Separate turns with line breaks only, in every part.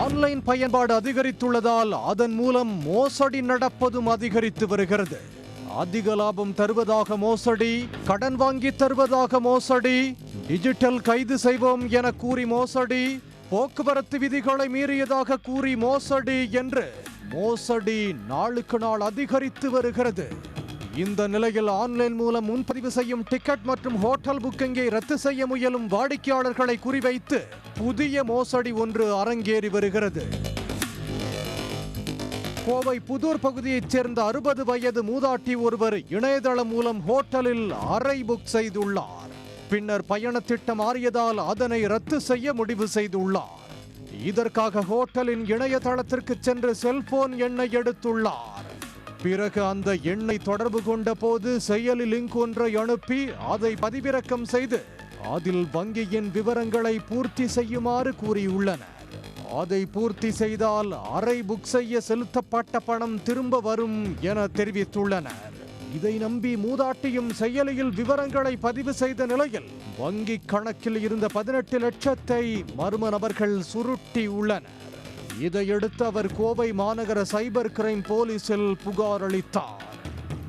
Online பயன்பாடு அதிகரித்துள்ளதால் அதன் மூலம் மோசடி நடப்பதும் அதிகரித்து வருகிறது. அதிக லாபம் தருவதாக மோசடி, கடன் வாங்கி தருவதாக மோசடி, டிஜிட்டல் கைது செய்வோம் என கூறி மோசடி, போக்குவரத்து விதிகளை மீறியதாக கூறி மோசடி என்று மோசடி நாளுக்கு நாள் அதிகரித்து வருகிறது. இந்த நிலையில் ஆன்லைன் மூலம் முன்பதிவு செய்யும் டிக்கெட் மற்றும் ஹோட்டல் புக்கிங்கை ரத்து செய்ய முயலும் வாடிக்கையாளர்களை குறிவைத்து புதிய மோசடி ஒன்று அரங்கேறி வருகிறது. கோவை புதூர் பகுதியைச் சேர்ந்த 60 வயது மூதாட்டி ஒருவர் இணையதளம் மூலம் ஹோட்டலில் அறை புக் செய்துள்ளார். பின்னர் பயண திட்டம் மாறியதால் அதனை ரத்து செய்ய முடிவு செய்துள்ளார். இதற்காக ஹோட்டலின் இணையதளத்திற்கு சென்று செல்போன் எண்ணை எடுத்துள்ளார். பிறகு அந்த எண்ணை தொடர்பு கொண்ட போது செயலி லிங்க் ஒன்றை அனுப்பி அதை பதிவிறக்கம் செய்து அதில் வங்கியின் விவரங்களை பூர்த்தி செய்யுமாறு கூறியுள்ளனர். அதை பூர்த்தி செய்தால் அறை புக் செய்ய செலுத்தப்பட்ட பணம் திரும்ப வரும் என தெரிவித்துள்ளனர். இதை நம்பி மூதாட்டியும் செயலியில் விவரங்களை பதிவு செய்த நிலையில் வங்கி கணக்கில் இருந்த 18 லட்சத்தை மர்ம நபர்கள் சுருட்டி உள்ளனர். இதையடுத்து அவர் கோவை மாநகர சைபர் கிரைம் போலீசில் புகார் அளித்தார்.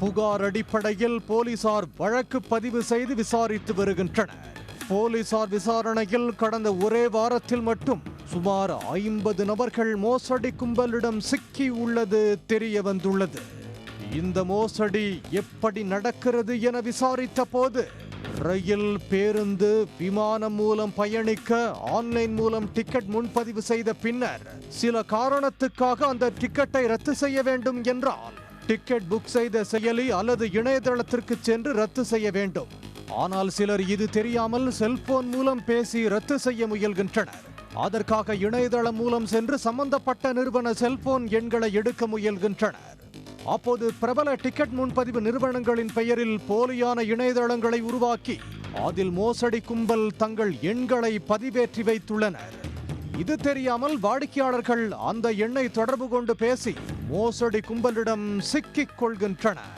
புகார் அடிப்படையில் போலீசார் வழக்கு பதிவு செய்து விசாரித்து வருகின்றனர். போலீசார் விசாரணையில் கடந்த ஒரே வாரத்தில் மட்டும் சுமார் 50 நபர்கள் மோசடி கும்பலிடம் சிக்கி உள்ளது தெரிய வந்துள்ளது. இந்த மோசடி எப்படி நடக்கிறது என விசாரித்த போது ரயில், பேருந்து, விமானம் மூலம் பயணிக்க ஆன்லைன் மூலம் டிக்கெட் முன்பதிவு செய்த பின்னர் சில காரணத்துக்காக அந்த டிக்கெட்டை ரத்து செய்ய வேண்டும் என்றால் டிக்கெட் புக் செய்த செயலி அல்லது இணையதளத்திற்கு சென்று ரத்து செய்ய வேண்டும். ஆனால் சிலர் இது தெரியாமல் செல்போன் மூலம் பேசி ரத்து செய்ய முயல்கின்றனர். அதற்காக இணையதளம் மூலம் சென்று சம்பந்தப்பட்ட நிறுவன செல்போன் எண்களை எடுக்க முயல்கின்றனர். அப்போது பிரபல டிக்கெட் முன்பதிவு நிறுவனங்களின் பெயரில் போலியான இணையதளங்களை உருவாக்கி அதில் மோசடி கும்பல் தங்கள் எண்களை பதிவேற்றி வைத்துள்ளனர். இது தெரியாமல் வாடிக்கையாளர்கள் அந்த எண்ணை தொடர்பு கொண்டு பேசி மோசடி கும்பலிடம் சிக்கிக் கொள்கின்றனர்.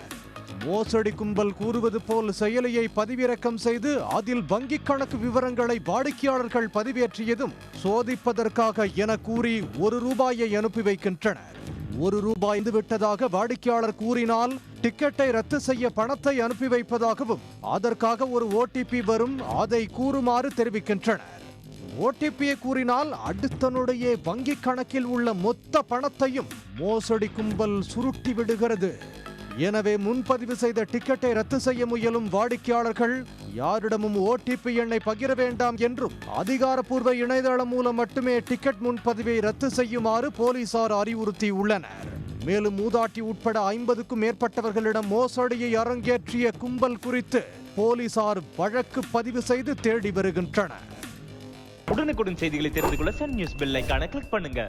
மோசடி கும்பல் கூறுவது போல் செயலியை பதிவிறக்கம் செய்து அதில் வங்கி கணக்கு விவரங்களை வாடிக்கையாளர்கள் பதிவேற்றியதும் சோதிப்பதற்காக என கூறி ₹1 அனுப்பி வைக்கின்றனர். ₹1 விட்டதாக வாடிக்கையாளர் கூறினால் டிக்கெட்டை ரத்து செய்ய பணத்தை அனுப்பி வைப்பதாகவும் அதற்காக ஒரு OTP வரும், அதை கூறுமாறு தெரிவிக்கின்றனர். OTPயை கூறினால் அடுத்தனுடைய வங்கி கணக்கில் உள்ள மொத்த பணத்தையும் மோசடி கும்பல் சுருட்டி விடுகிறது. எனவே முன்பதிவு செய்த டிக்கெட்டை ரத்து செய்ய முயலும் வாடிக்கையாளர்கள் யாரிடமும் OTP எண்ணை பகிர வேண்டாம் என்றும் அதிகாரப்பூர்வ இணையதளம் மூலம் மட்டுமே டிக்கெட் முன்பதிவை ரத்து செய்யுமாறு போலீசார் அறிவுறுத்தியுள்ளனர். மேலும் மூதாட்டி உட்பட 50க்கும் மேற்பட்டவர்களிடம் மோசடியை அரங்கேற்றிய கும்பல் குறித்து போலீசார் வழக்கு பதிவு செய்து தேடி வருகின்றனர்.
உடனுக்குடன் செய்திகளை தெரிந்து கொள்ள சன் நியூஸ் பெல் ஐகானை கிளிக் பண்ணுங்க.